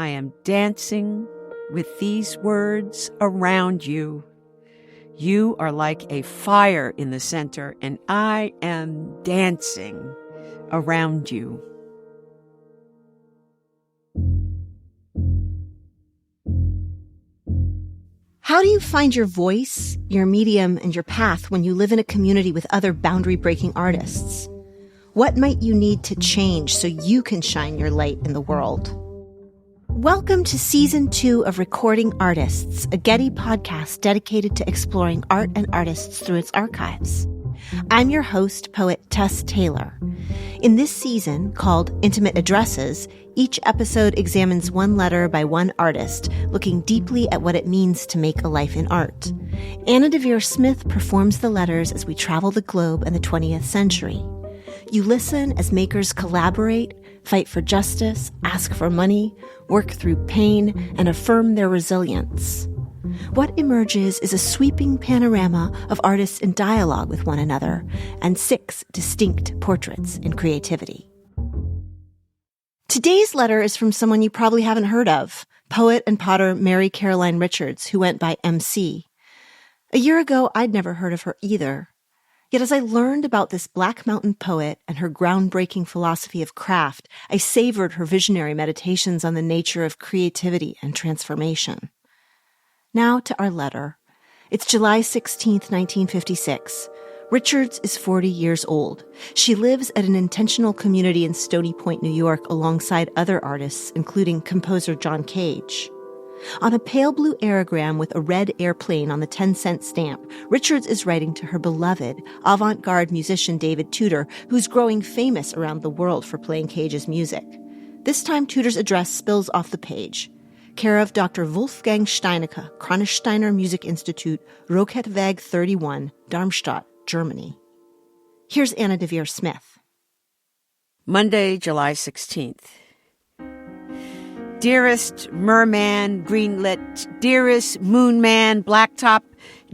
I am dancing with these words around you. You are like a fire in the center, and I am dancing around you. How do you find your voice, your medium, and your path when you live in a community with other boundary-breaking artists? What might you need to change so you can shine your light in the world? Welcome to Season 2 of Recording Artists, a Getty podcast dedicated to exploring art and artists through its archives. I'm your host, poet Tess Taylor. In this season, called Intimate Addresses, each episode examines one letter by one artist, looking deeply at what it means to make a life in art. Anna Deavere Smith performs the letters as we travel the globe in the 20th century. You listen as makers collaborate, fight for justice, ask for money, work through pain, and affirm their resilience. What emerges is a sweeping panorama of artists in dialogue with one another and 6 distinct portraits in creativity. Today's letter is from someone you probably haven't heard of, poet and potter Mary Caroline Richards, who went by MC. A year ago, I'd never heard of her either. Yet as I learned about this Black Mountain poet and her groundbreaking philosophy of craft, I savored her visionary meditations on the nature of creativity and transformation. Now to our letter. It's July 16th, 1956. Richards is 40 years old. She lives at an intentional community in Stony Point, New York, alongside other artists, including composer John Cage. On a pale blue aerogram with a red airplane on the 10-cent stamp, Richards is writing to her beloved, avant-garde musician David Tudor, who's growing famous around the world for playing Cage's music. This time, Tudor's address spills off the page. Care of Dr. Wolfgang Steinecke, Kranichsteiner Music Institute, Roquetteweg 31, Darmstadt, Germany. Here's Anna Deavere Smith. Monday, July 16th. Dearest merman, greenlit, dearest moonman, blacktop,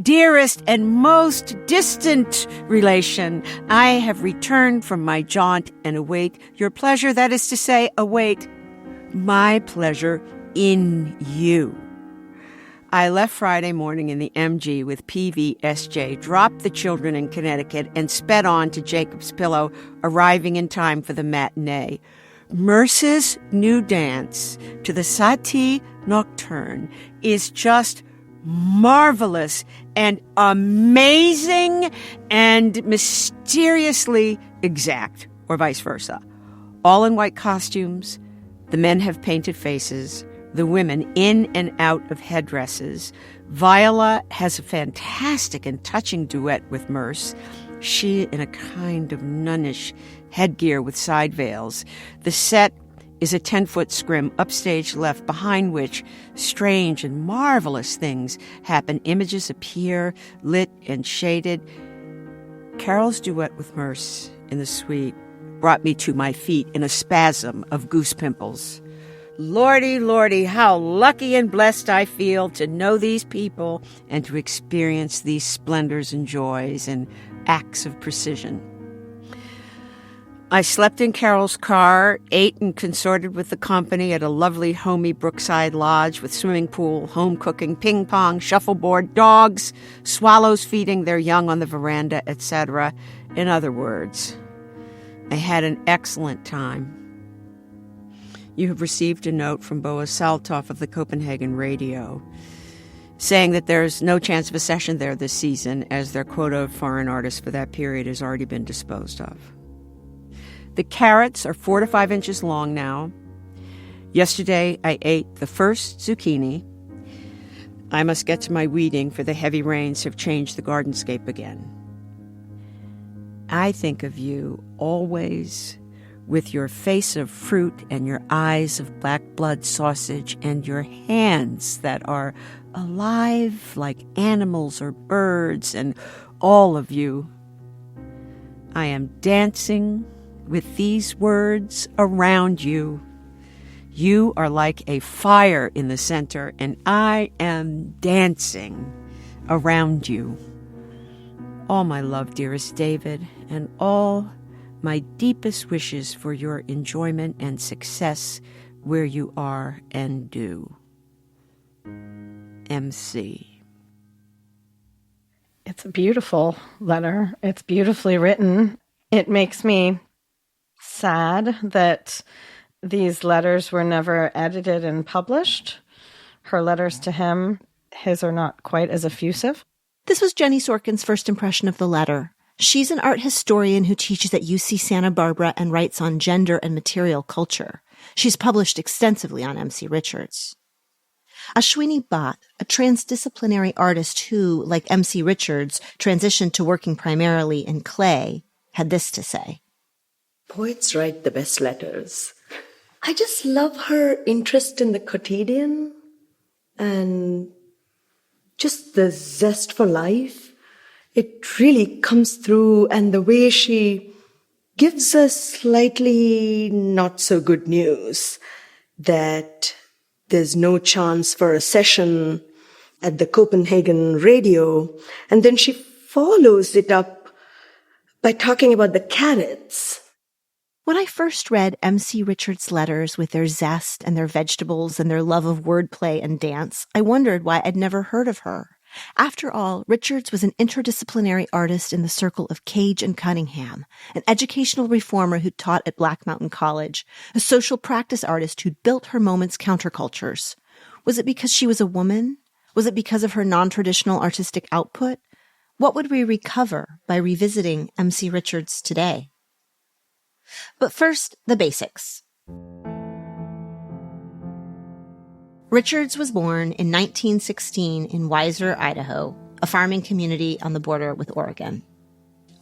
dearest and most distant relation, I have returned from my jaunt and await your pleasure, that is to say, await my pleasure in you. I left Friday morning in the MG with PVSJ, dropped the children in Connecticut, and sped on to Jacob's Pillow, arriving in time for the matinee. Merce's new dance to the Satie Nocturne is just marvelous and amazing and mysteriously exact, or vice versa. All in white costumes, the men have painted faces, the women in and out of headdresses. Viola has a fantastic and touching duet with Merce, she in a kind of nunnish headgear with side veils. The set is a 10-foot scrim upstage left, behind which strange and marvelous things happen. Images appear, lit and shaded. Carol's duet with Merce in the suite brought me to my feet in a spasm of goose pimples. Lordy, Lordy, how lucky and blessed I feel to know these people and to experience these splendors and joys and acts of precision. I slept in Carol's car, ate and consorted with the company at a lovely homey Brookside lodge with swimming pool, home cooking, ping pong, shuffleboard, dogs, swallows feeding their young on the veranda, etc. In other words, I had an excellent time. You have received a note from Boas Saltoff of the Copenhagen Radio saying that there's no chance of a session there this season as their quota of foreign artists for that period has already been disposed of. The carrots are 4 to 5 inches long now. Yesterday, I ate the first zucchini. I must get to my weeding, for the heavy rains have changed the gardenscape again. I think of you always with your face of fruit and your eyes of black blood sausage and your hands that are alive like animals or birds, and all of you. I am dancing with these words around you. You are like a fire in the center, and I am dancing around you. All my love, dearest David, and all my deepest wishes for your enjoyment and success, where you are and do. MC. It's a beautiful letter. It's beautifully written. It makes me sad that these letters were never edited and published. Her letters to him, his are not quite as effusive. This was Jenny Sorkin's first impression of the letter. She's an art historian who teaches at UC Santa Barbara and writes on gender and material culture. She's published extensively on M.C. Richards. Ashwini Bhatt, a transdisciplinary artist who, like M.C. Richards, transitioned to working primarily in clay, had this to say. Poets write the best letters. I just love her interest in the quotidian and just the zest for life. It really comes through, and the way she gives us slightly not so good news that there's no chance for a session at the Copenhagen radio, and then she follows it up by talking about the carrots. When I first read M.C. Richards' letters with their zest and their vegetables and their love of wordplay and dance, I wondered why I'd never heard of her. After all, Richards was an interdisciplinary artist in the circle of Cage and Cunningham, an educational reformer who taught at Black Mountain College, a social practice artist who'd built her moment's countercultures. Was it because she was a woman? Was it because of her non-traditional artistic output? What would we recover by revisiting M.C. Richards today? But first, the basics. Richards was born in 1916 in Weiser, Idaho, a farming community on the border with Oregon.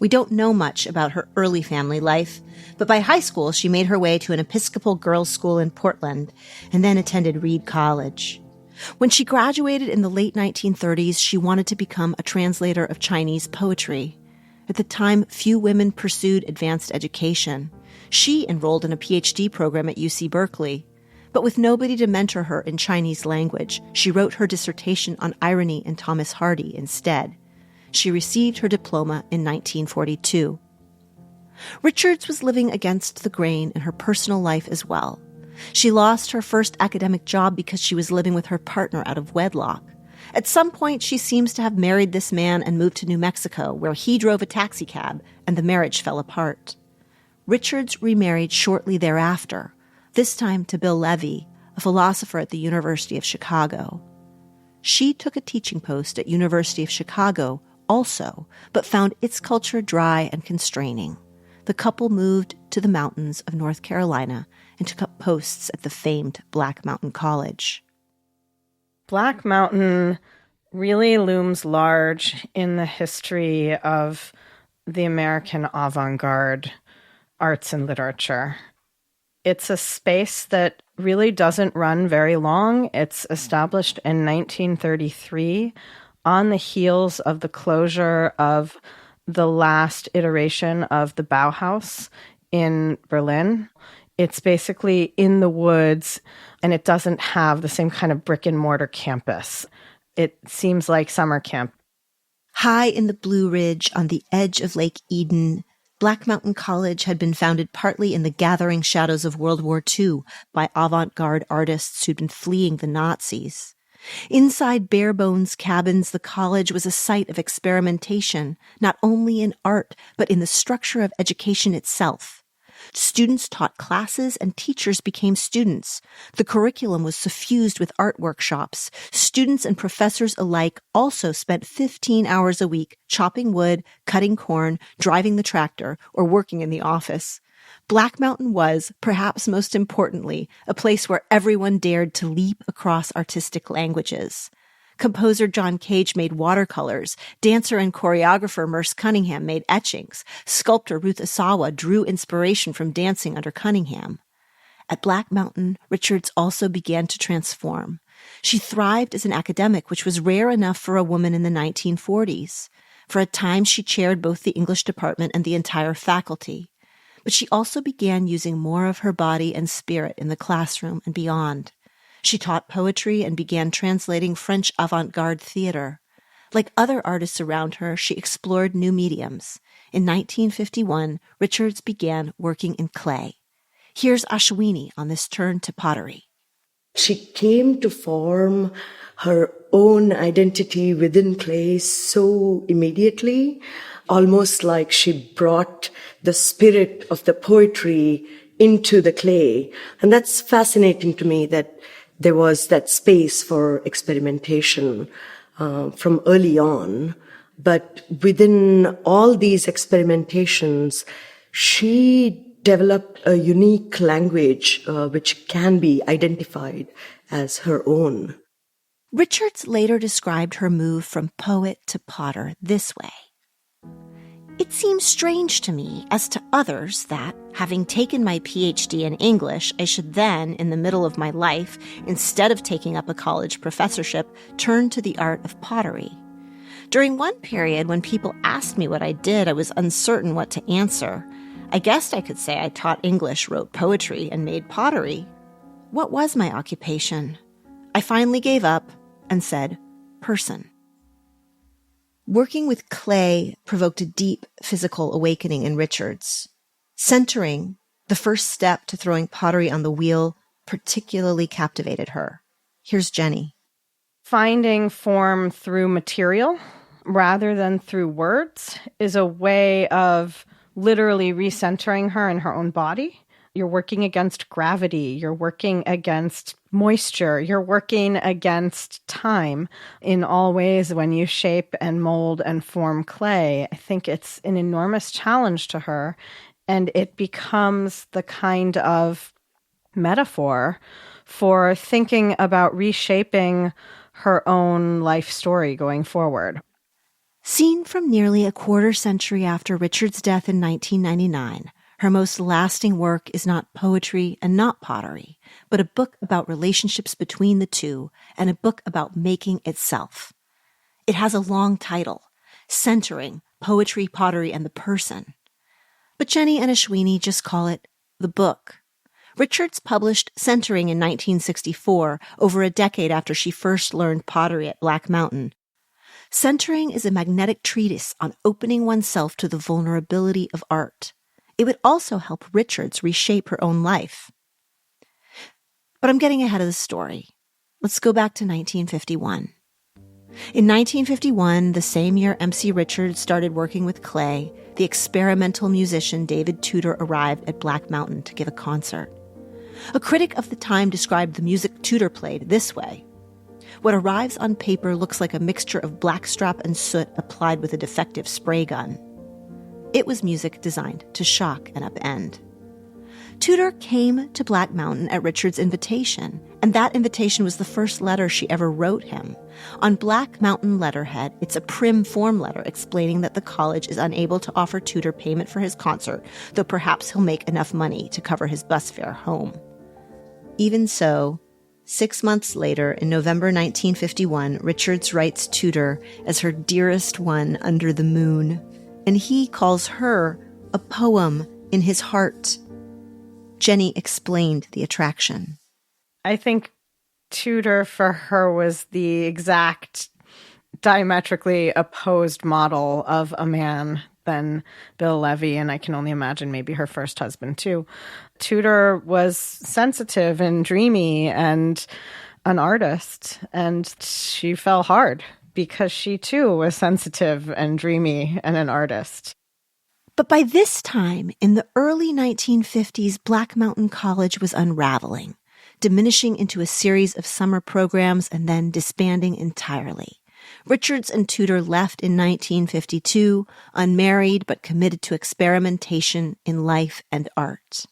We don't know much about her early family life, but by high school she made her way to an Episcopal girls' school in Portland and then attended Reed College. When she graduated in the late 1930s, she wanted to become a translator of Chinese poetry. At the time, few women pursued advanced education. She enrolled in a PhD program at UC Berkeley. But with nobody to mentor her in Chinese language, she wrote her dissertation on irony and Thomas Hardy instead. She received her diploma in 1942. Richards was living against the grain in her personal life as well. She lost her first academic job because she was living with her partner out of wedlock. At some point, she seems to have married this man and moved to New Mexico, where he drove a taxicab, and the marriage fell apart. Richards remarried shortly thereafter, this time to Bill Levy, a philosopher at the University of Chicago. She took a teaching post at University of Chicago also, but found its culture dry and constraining. The couple moved to the mountains of North Carolina and took up posts at the famed Black Mountain College. Black Mountain really looms large in the history of the American avant-garde arts and literature. It's a space that really doesn't run very long. It's established in 1933 on the heels of the closure of the last iteration of the Bauhaus in Berlin. It's basically in the woods, and it doesn't have the same kind of brick and mortar campus. It seems like summer camp. High in the Blue Ridge on the edge of Lake Eden, Black Mountain College had been founded partly in the gathering shadows of World War II by avant-garde artists who'd been fleeing the Nazis. Inside bare-bones cabins, the college was a site of experimentation, not only in art, but in the structure of education itself. Students taught classes and teachers became students. The curriculum was suffused with art workshops. Students and professors alike also spent 15 hours a week chopping wood, cutting corn, driving the tractor, or working in the office. Black Mountain was, perhaps most importantly, a place where everyone dared to leap across artistic languages. Composer John Cage made watercolors. Dancer and choreographer Merce Cunningham made etchings. Sculptor Ruth Asawa drew inspiration from dancing under Cunningham. At Black Mountain, Richards also began to transform. She thrived as an academic, which was rare enough for a woman in the 1940s. For a time, she chaired both the English department and the entire faculty. But she also began using more of her body and spirit in the classroom and beyond. She taught poetry and began translating French avant-garde theater. Like other artists around her, she explored new mediums. In 1951, Richards began working in clay. Here's Ashwini on this turn to pottery. She came to form her own identity within clay so immediately, almost like she brought the spirit of the poetry into the clay. And that's fascinating to me, that there was that space for experimentation from early on. But within all these experimentations, she developed a unique language which can be identified as her own. Richards later described her move from poet to potter this way. It seems strange to me, as to others, that, having taken my PhD in English, I should then, in the middle of my life, instead of taking up a college professorship, turn to the art of pottery. During one period when people asked me what I did, I was uncertain what to answer. I guessed I could say I taught English, wrote poetry, and made pottery. What was my occupation? I finally gave up and said, person. Working with clay provoked a deep physical awakening in Richards. Centering, the first step to throwing pottery on the wheel, particularly captivated her. Here's Jenny. Finding form through material rather than through words is a way of literally recentering her in her own body. You're working against gravity. You're working against moisture. You're working against time in all ways when you shape and mold and form clay. I think it's an enormous challenge to her, and it becomes the kind of metaphor for thinking about reshaping her own life story going forward. Seen from nearly a quarter century after Richards' death in 1999, her most lasting work is not poetry and not pottery, but a book about relationships between the two and a book about making itself. It has a long title, Centering Poetry, Pottery, and the Person. But Jenny and Ashwini just call it the book. Richards published Centering in 1964, over a decade after she first learned pottery at Black Mountain. Centering is a magnetic treatise on opening oneself to the vulnerability of art. It would also help Richards reshape her own life. But I'm getting ahead of the story. Let's go back to 1951. In 1951, the same year MC Richards started working with clay, the experimental musician David Tudor arrived at Black Mountain to give a concert. A critic of the time described the music Tudor played this way. What arrives on paper looks like a mixture of blackstrap and soot applied with a defective spray gun. It was music designed to shock and upend. Tudor came to Black Mountain at Richards' invitation, and that invitation was the first letter she ever wrote him. On Black Mountain letterhead, it's a prim form letter explaining that the college is unable to offer Tudor payment for his concert, though perhaps he'll make enough money to cover his bus fare home. Even so, 6 months later, in November 1951, Richards writes Tudor as her dearest one under the moon, and he calls her a poem in his heart. Jenny explained the attraction. I think Tudor for her was the exact diametrically opposed model of a man than Bill Levy, and I can only imagine maybe her first husband too. Tudor was sensitive and dreamy and an artist, and she fell hard because she too was sensitive and dreamy and an artist. But by this time, in the early 1950s, Black Mountain College was unraveling, diminishing into a series of summer programs and then disbanding entirely. Richards and Tudor left in 1952, unmarried but committed to experimentation in life and art.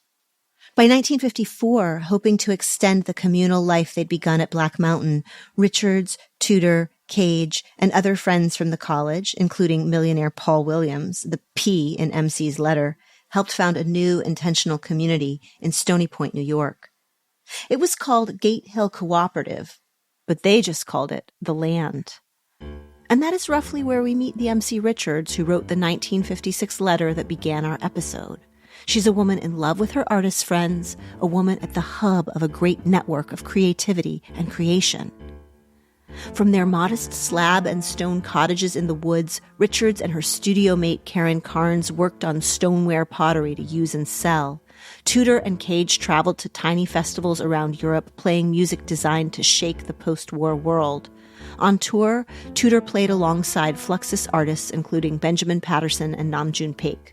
By 1954, hoping to extend the communal life they'd begun at Black Mountain, Richards, Tudor, Cage, and other friends from the college, including millionaire Paul Williams, the P in MC's letter, helped found a new intentional community in Stony Point, New York. It was called Gate Hill Cooperative, but they just called it The Land. And that is roughly where we meet the MC Richards who wrote the 1956 letter that began our episode. She's a woman in love with her artist friends, a woman at the hub of a great network of creativity and creation. From their modest slab and stone cottages in the woods, Richards and her studio mate Karen Carnes worked on stoneware pottery to use and sell. Tudor and Cage traveled to tiny festivals around Europe, playing music designed to shake the post-war world. On tour, Tudor played alongside Fluxus artists including Benjamin Patterson and Namjoon Paik.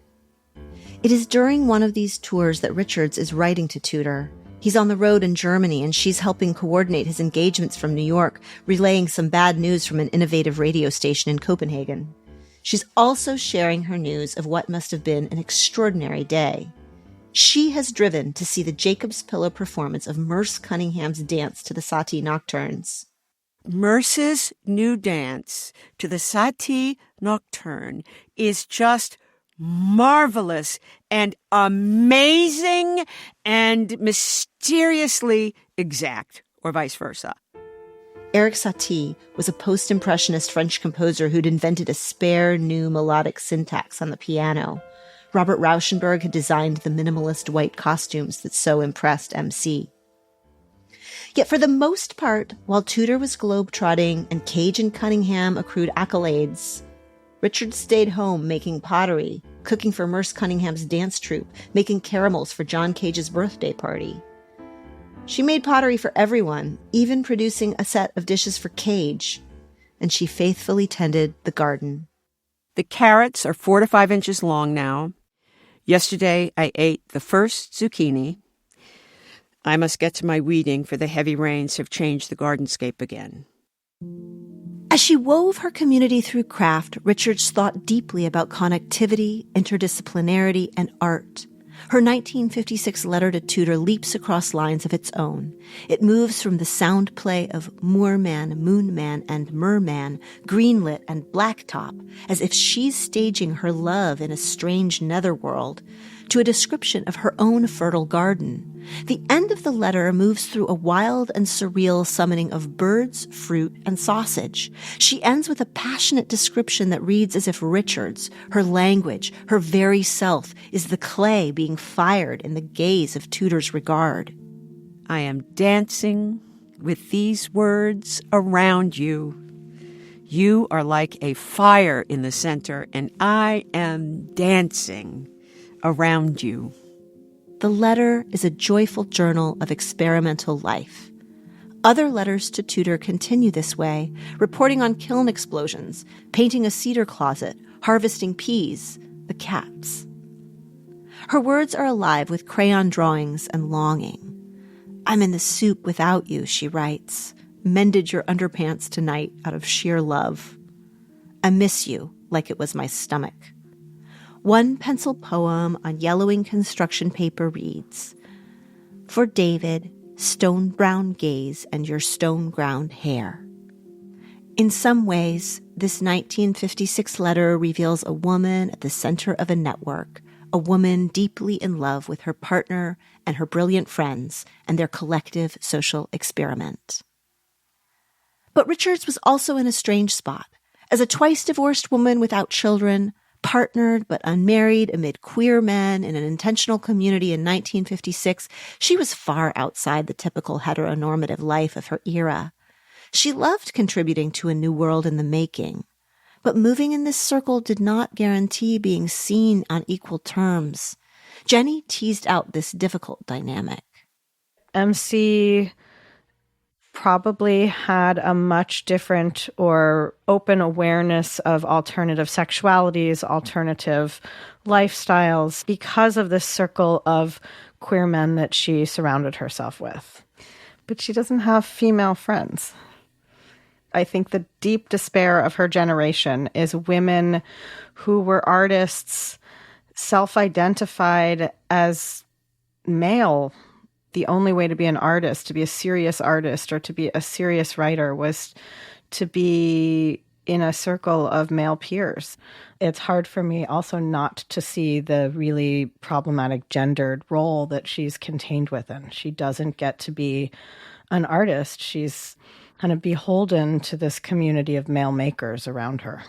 It is during one of these tours that Richards is writing to Tudor. He's on the road in Germany, and she's helping coordinate his engagements from New York, relaying some bad news from an innovative radio station in Copenhagen. She's also sharing her news of what must have been an extraordinary day. She has driven to see the Jacob's Pillow performance of Merce Cunningham's dance to the Satie Nocturnes. Merce's new dance to the Satie Nocturne is just marvelous and amazing and mysteriously exact, or vice versa. Erik Satie was a post-impressionist French composer who'd invented a spare new melodic syntax on the piano. Robert Rauschenberg had designed the minimalist white costumes that so impressed MC. Yet for the most part, while Tudor was globe-trotting and Cage and Cunningham accrued accolades, Richards stayed home making pottery, cooking for Merce Cunningham's dance troupe, making caramels for John Cage's birthday party. She made pottery for everyone, even producing a set of dishes for Cage, and she faithfully tended the garden. The carrots are 4 to 5 inches long now. Yesterday, I ate the first zucchini. I must get to my weeding, for the heavy rains have changed the gardenscape again. As she wove her community through craft, Richards thought deeply about connectivity, interdisciplinarity, and art. Her 1956 letter to Tudor leaps across lines of its own. It moves from the sound play of Moorman, Moonman, and Merman, greenlit and blacktop, as if she's staging her love in a strange netherworld, to a description of her own fertile garden. The end of the letter moves through a wild and surreal summoning of birds, fruit, and sausage. She ends with a passionate description that reads as if Richards, her language, her very self, is the clay being fired in the gaze of Tudor's regard. I am dancing with these words around you. You are like a fire in the center, and I am dancing around you. The letter is a joyful journal of experimental life. Other letters to Tudor continue this way, reporting on kiln explosions, painting a cedar closet, harvesting peas, the caps. Her words are alive with crayon drawings and longing. I'm in the soup without you, she writes. Mended your underpants tonight out of sheer love. I miss you like it was my stomach. One pencil poem on yellowing construction paper reads, For David, stone-brown gaze and your stone-ground hair. In some ways, this 1956 letter reveals a woman at the center of a network, a woman deeply in love with her partner and her brilliant friends and their collective social experiment. But Richards was also in a strange spot. As a twice-divorced woman without children, partnered but unmarried amid queer men in an intentional community in 1956, she was far outside the typical heteronormative life of her era. She loved contributing to a new world in the making, but moving in this circle did not guarantee being seen on equal terms. Jenny teased out this difficult dynamic. MC probably had a much different or open awareness of alternative sexualities, alternative lifestyles, because of this circle of queer men that she surrounded herself with. But she doesn't have female friends. I think the deep despair of her generation is women who were artists, self-identified as male. The only way to be an artist, to be a serious artist or to be a serious writer, was to be in a circle of male peers. It's hard for me also not to see the really problematic gendered role that she's contained within. She doesn't get to be an artist. She's kind of beholden to this community of male makers around her.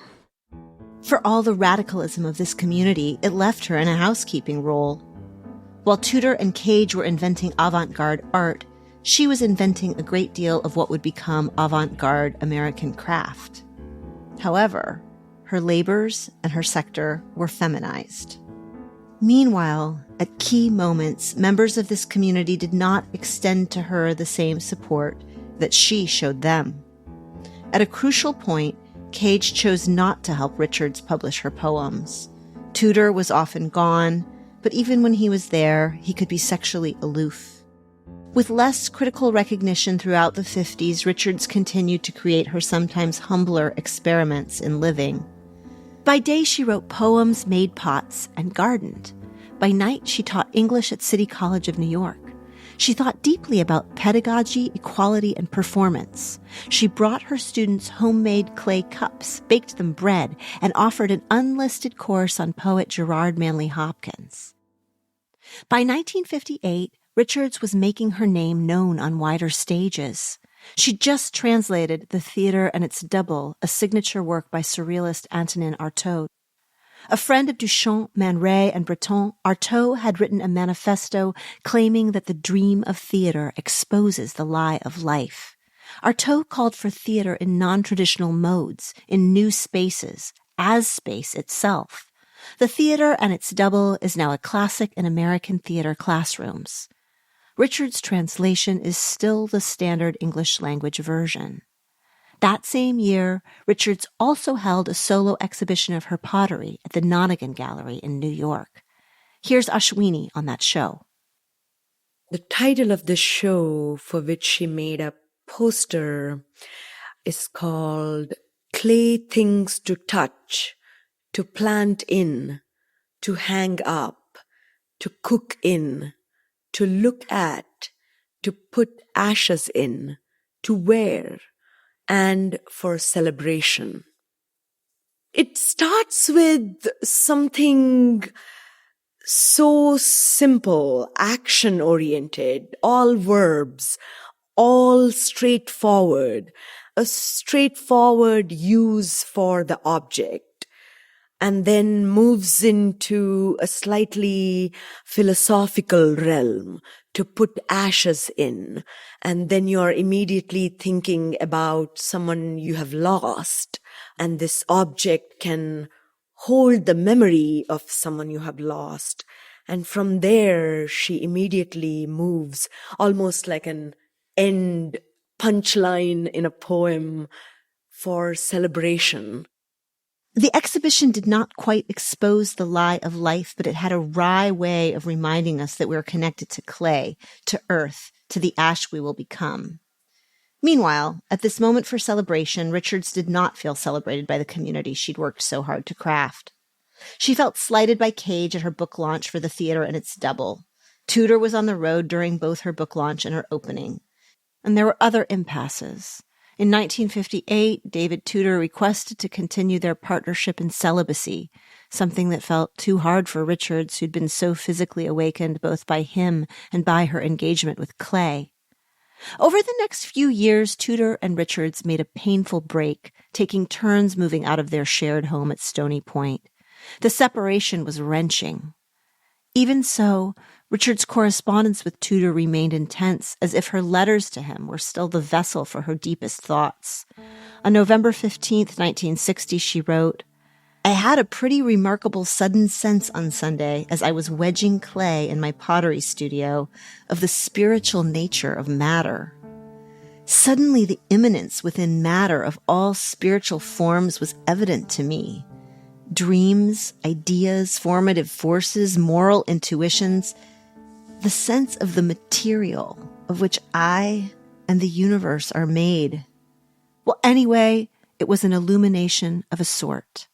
For all the radicalism of this community, it left her in a housekeeping role. While Tudor and Cage were inventing avant-garde art, she was inventing a great deal of what would become avant-garde American craft. However, her labors and her sector were feminized. Meanwhile, At key moments, members of this community did not extend to her the same support that she showed them. At a crucial point, Cage chose not to help Richards publish her poems. Tudor was often gone, but even when he was there, he could be sexually aloof. With less critical recognition throughout the 50s, Richards continued to create her sometimes humbler experiments in living. By day, she wrote poems, made pots, and gardened. By night, she taught English at City College of New York. She thought deeply about pedagogy, equality, and performance. She brought her students homemade clay cups, baked them bread, and offered an unlisted course on poet Gerard Manley Hopkins. By 1958, Richards was making her name known on wider stages. She just translated The Theatre and Its Double, a signature work by surrealist Antonin Artaud. A friend of Duchamp, Man Ray, and Breton, Artaud had written a manifesto claiming that the dream of theater exposes the lie of life. Artaud called for theater in non-traditional modes, in new spaces, as space itself. The Theater and Its Double is now a classic in American theater classrooms. Richards' translation is still the standard English language version. That same year, Richards also held a solo exhibition of her pottery at the Nonigan Gallery in New York. Here's Ashwini on that show. The title of the show, for which she made a poster, is called Clay Things to Touch, to Plant In, to Hang Up, to Cook In, to Look At, to Put Ashes In, to Wear, and for celebration. It starts with something so simple, action-oriented, all verbs, all straightforward, a straightforward use for the object, and then moves into a slightly philosophical realm, to put ashes in, and then you're immediately thinking about someone you have lost, and this object can hold the memory of someone you have lost. And from there, she immediately moves, almost like an end punchline in a poem, for celebration. The exhibition did not quite expose the lie of life, but it had a wry way of reminding us that we are connected to clay, to earth, to the ash we will become. Meanwhile, at this moment for celebration, Richards did not feel celebrated by the community she'd worked so hard to craft. She felt slighted by Cage at her book launch for The Theatre and Its Double. Tudor was on the road during both her book launch and her opening. And there were other impasses. In 1958, David Tudor requested to continue their partnership in celibacy, something that felt too hard for Richards, who'd been so physically awakened both by him and by her engagement with clay. Over the next few years, Tudor and Richards made a painful break, taking turns moving out of their shared home at Stony Point. The separation was wrenching. Even so, Richards' correspondence with Tudor remained intense, as if her letters to him were still the vessel for her deepest thoughts. On November 15th, 1960, she wrote, "I had a pretty remarkable sudden sense on Sunday as I was wedging clay in my pottery studio of the spiritual nature of matter. Suddenly the immanence within matter of all spiritual forms was evident to me. Dreams, ideas, formative forces, moral intuitions, the sense of the material of which I and the universe are made. Well, anyway, it was an illumination of a sort.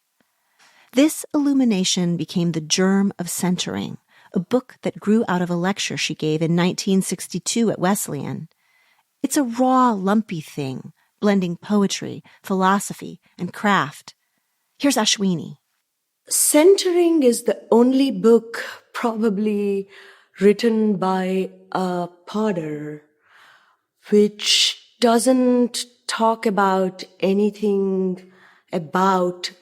This illumination became the germ of Centering, a book that grew out of a lecture she gave in 1962 at Wesleyan. It's a raw, lumpy thing, blending poetry, philosophy, and craft. Here's Ashwini. Centering is the only book probably written by a potter which doesn't talk about anything about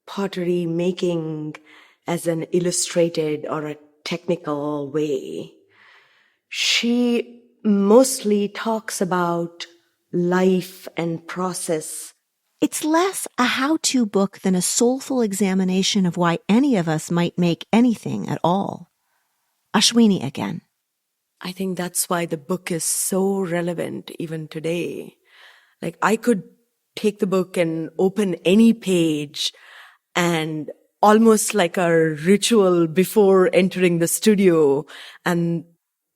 pottery making as an illustrated or a technical way. She mostly talks about life and process. It's less a how-to book than a soulful examination of why any of us might make anything at all. Ashwini again. I think that's why the book is so relevant even today. Like, I could take the book and open any page, and almost like a ritual before entering the studio, and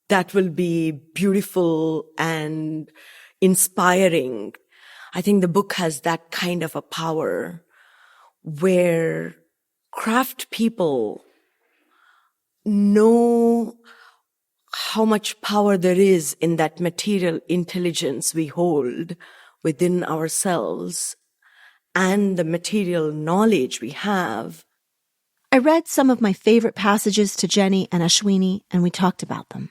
that will be beautiful and inspiring. I think the book has that kind of a power where craft people know how much power there is in that material intelligence we hold within ourselves and the material knowledge we have. I read some of my favorite passages to Jenny and Ashwini, and we talked about them.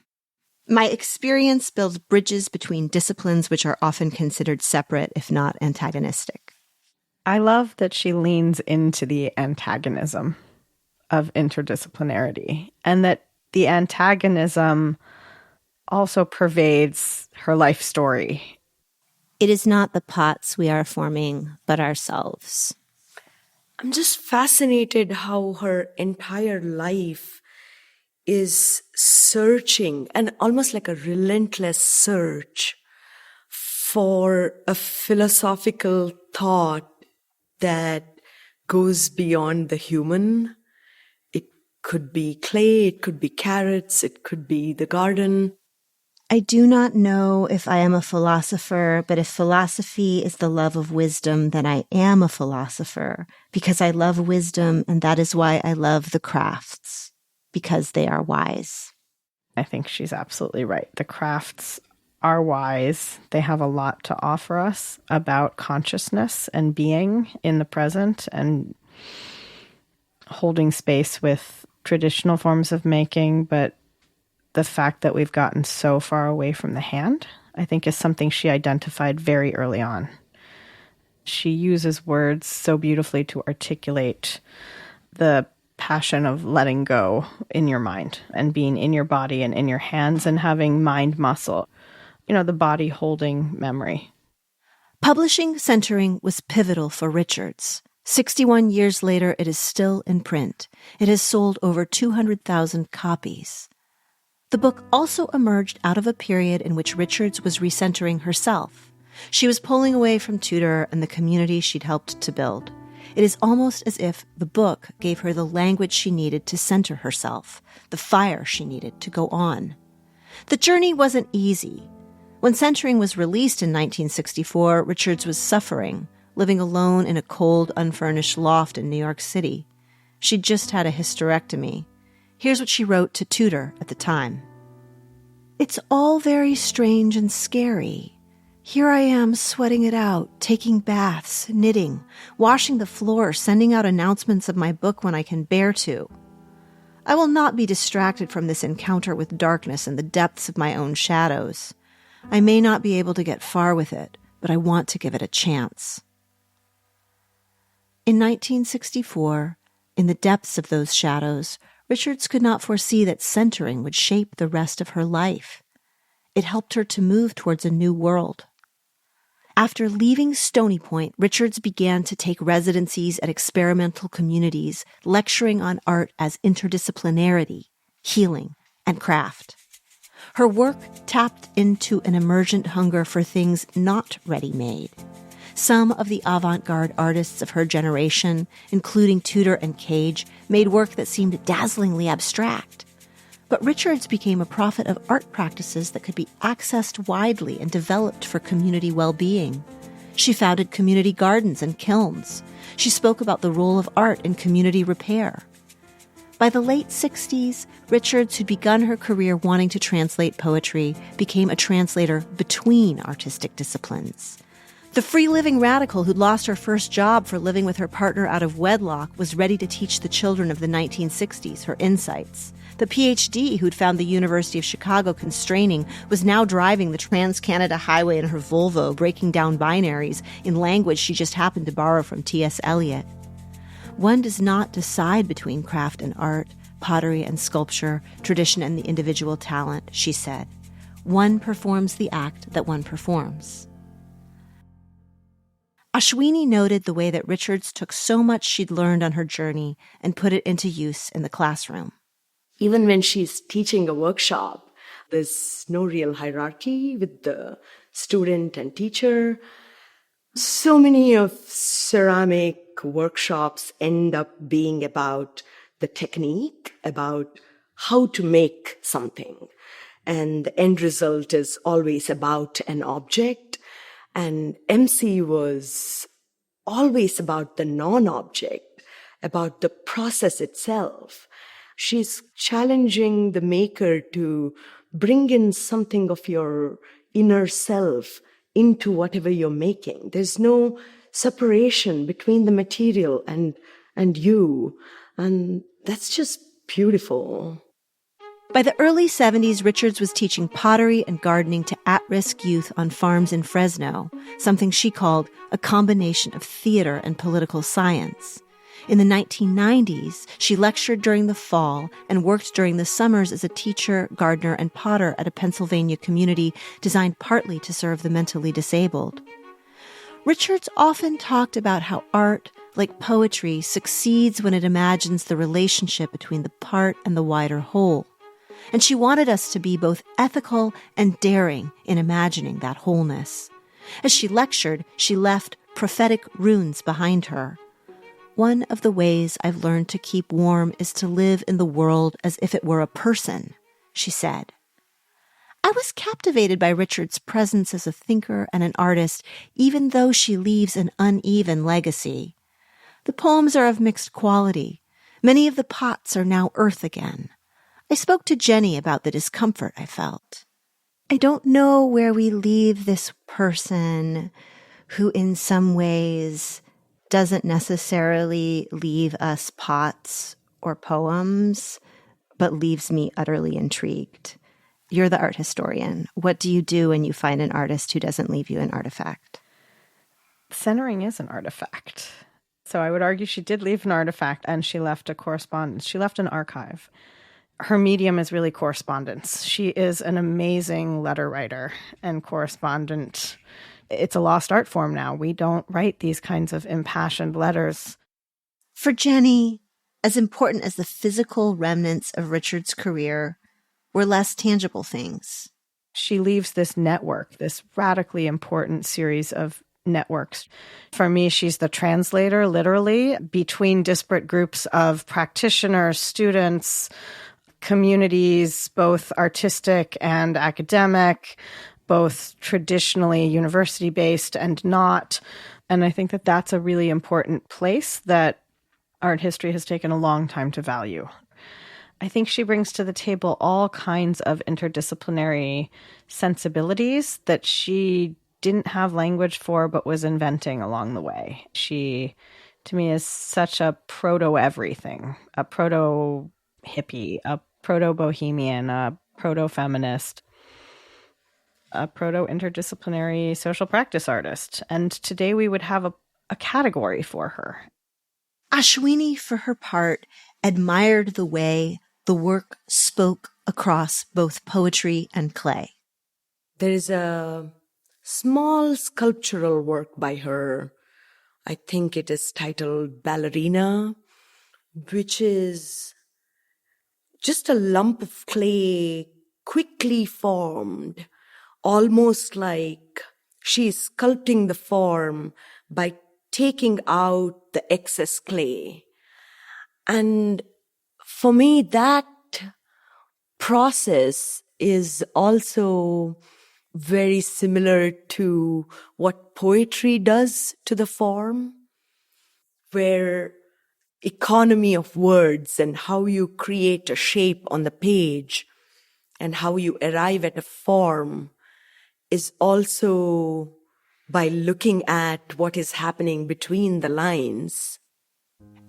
My experience builds bridges between disciplines which are often considered separate, if not antagonistic. I love that she leans into the antagonism of interdisciplinarity, and that the antagonism also pervades her life story. It is not the pots we are forming, but ourselves. I'm just fascinated how her entire life is searching, and almost like a relentless search for a philosophical thought that goes beyond the human. It could be clay, it could be carrots, it could be the garden. I do not know if I am a philosopher, but if philosophy is the love of wisdom, then I am a philosopher, because I love wisdom, and that is why I love the crafts, because they are wise. I think she's absolutely right. The crafts are wise. They have a lot to offer us about consciousness and being in the present and holding space with traditional forms of making, but the fact that we've gotten so far away from the hand, I think, is something she identified very early on. She uses words so beautifully to articulate the passion of letting go in your mind and being in your body and in your hands and having mind muscle, the body holding memory. Publishing Centering was pivotal for Richards. 61 years later, it is still in print. It has sold over 200,000 copies. The book also emerged out of a period in which Richards was recentering herself. She was pulling away from Tudor and the community she'd helped to build. It is almost as if the book gave her the language she needed to center herself, the fire she needed to go on. The journey wasn't easy. When Centering was released in 1964, Richards was suffering, living alone in a cold, unfurnished loft in New York City. She'd just had a hysterectomy. Here's what she wrote to Tudor at the time. It's all very strange and scary. Here I am sweating it out, taking baths, knitting, washing the floor, sending out announcements of my book when I can bear to. I will not be distracted from this encounter with darkness and the depths of my own shadows. I may not be able to get far with it, but I want to give it a chance. In 1964, in the depths of those shadows, Richards could not foresee that Centering would shape the rest of her life. It helped her to move towards a new world. After leaving Stony Point, Richards began to take residencies at experimental communities, lecturing on art as interdisciplinarity, healing, and craft. Her work tapped into an emergent hunger for things not ready-made. Some of the avant-garde artists of her generation, including Tudor and Cage, made work that seemed dazzlingly abstract. But Richards became a prophet of art practices that could be accessed widely and developed for community well-being. She founded community gardens and kilns. She spoke about the role of art in community repair. By the late 60s, Richards, who'd begun her career wanting to translate poetry, became a translator between artistic disciplines. The free-living radical who'd lost her first job for living with her partner out of wedlock was ready to teach the children of the 1960s her insights. The PhD who'd found the University of Chicago constraining was now driving the Trans-Canada Highway in her Volvo, breaking down binaries in language she just happened to borrow from T.S. Eliot. One does not decide between craft and art, pottery and sculpture, tradition and the individual talent, she said. One performs the act that one performs. Ashwini noted the way that Richards took so much she'd learned on her journey and put it into use in the classroom. Even when she's teaching a workshop, there's no real hierarchy with the student and teacher. So many of ceramic workshops end up being about the technique, about how to make something. And the end result is always about an object. And MC was always about the non-object, about the process itself. She's challenging the maker to bring in something of your inner self into whatever you're making. There's no separation between the material and you. And that's just beautiful. By the early 70s, Richards was teaching pottery and gardening to at-risk youth on farms in Fresno, something she called a combination of theater and political science. In the 1990s, she lectured during the fall and worked during the summers as a teacher, gardener, and potter at a Pennsylvania community designed partly to serve the mentally disabled. Richards often talked about how art, like poetry, succeeds when it imagines the relationship between the part and the wider whole. And she wanted us to be both ethical and daring in imagining that wholeness. As she lectured, she left prophetic runes behind her. One of the ways I've learned to keep warm is to live in the world as if it were a person, she said. I was captivated by Richards' presence as a thinker and an artist, even though she leaves an uneven legacy. The poems are of mixed quality. Many of the pots are now earth again. I spoke to Jenny about the discomfort I felt. I don't know where we leave this person who in some ways doesn't necessarily leave us pots or poems, but leaves me utterly intrigued. You're the art historian. What do you do when you find an artist who doesn't leave you an artifact? Centering is an artifact. So I would argue she did leave an artifact, and she left a correspondence. She left an archive. Her medium is really correspondence. She is an amazing letter writer and correspondent. It's a lost art form now. We don't write these kinds of impassioned letters. For Jenny, as important as the physical remnants of Richard's career were less tangible things. She leaves this network, this radically important series of networks. For me, she's the translator, literally, between disparate groups of practitioners, students, communities, both artistic and academic, both traditionally university-based and not. And I think that that's a really important place that art history has taken a long time to value. I think she brings to the table all kinds of interdisciplinary sensibilities that she didn't have language for but was inventing along the way. She, to me, is such a proto-everything, a proto-hippie, a proto-bohemian, a proto-feminist, a proto-interdisciplinary social practice artist. And today we would have a category for her. Ashwini, for her part, admired the way the work spoke across both poetry and clay. There is a small sculptural work by her. I think it is titled Ballerina, which is just a lump of clay quickly formed, almost like she's sculpting the form by taking out the excess clay. And for me, that process is also very similar to what poetry does to the form, where economy of words and how you create a shape on the page and how you arrive at a form is also by looking at what is happening between the lines.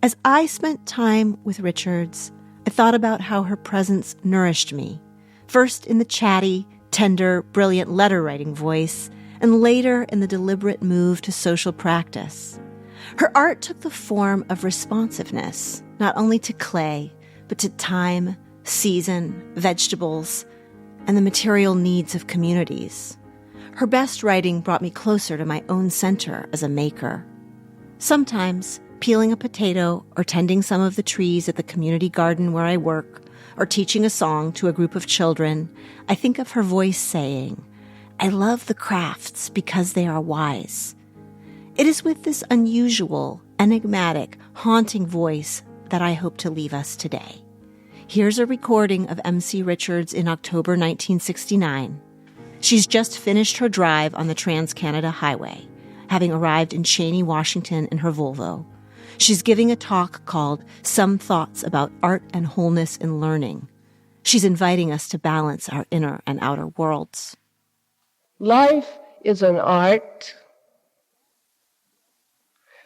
As I spent time with Richards, I thought about how her presence nourished me, first in the chatty, tender, brilliant letter-writing voice, and later in the deliberate move to social practice. Her art took the form of responsiveness, not only to clay, but to time, season, vegetables, and the material needs of communities. Her best writing brought me closer to my own center as a maker. Sometimes, peeling a potato or tending some of the trees at the community garden where I work, or teaching a song to a group of children, I think of her voice saying, "I love the crafts because they are wise." It is with this unusual, enigmatic, haunting voice that I hope to leave us today. Here's a recording of MC Richards in October 1969. She's just finished her drive on the Trans-Canada Highway, having arrived in Cheney, Washington in her Volvo. She's giving a talk called Some Thoughts About Art and Wholeness in Learning. She's inviting us to balance our inner and outer worlds. Life is an art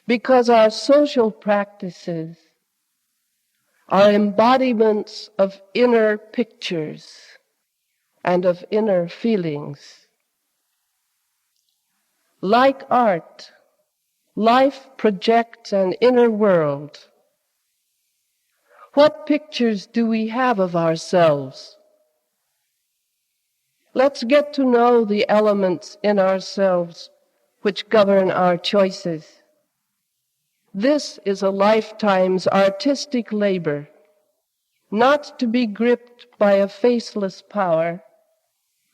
because our social practices are embodiments of inner pictures and of inner feelings. Like art, life projects an inner world. What pictures do we have of ourselves? Let's get to know the elements in ourselves which govern our choices. This is a lifetime's artistic labor, not to be gripped by a faceless power,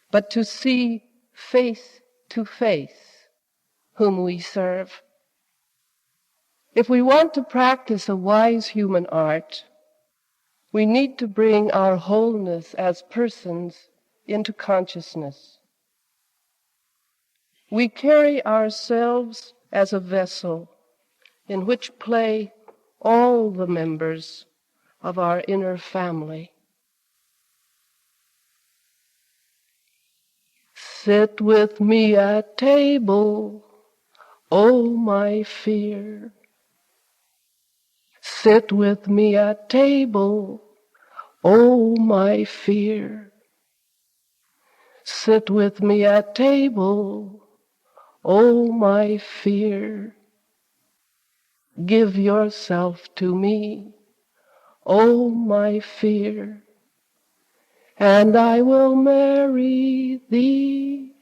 but to see face to face whom we serve. If we want to practice a wise human art, we need to bring our wholeness as persons into consciousness. We carry ourselves as a vessel in which play all the members of our inner family. Sit with me at table, oh my fear. Sit with me at table, oh my fear. Sit with me at table, oh my fear. Give yourself to me, oh my fear, and I will marry thee.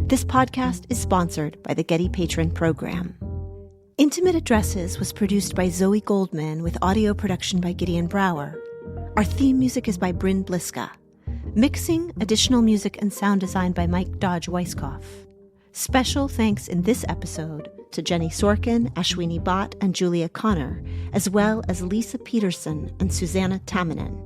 This podcast is sponsored by the Getty Patron Program. Intimate Addresses was produced by Zoe Goldman with audio production by Gideon Brower. Our theme music is by Bryn Bliska. Mixing, additional music, and sound design by Mike Dodge Weisskopf. Special thanks in this episode to Jenny Sorkin, Ashwini Bhatt, and Julia Connor, as well as Lisa Peterson and Susanna Tamanen.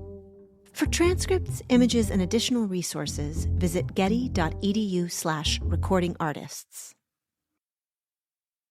For transcripts, images, and additional resources, visit getty.edu/recordingartists.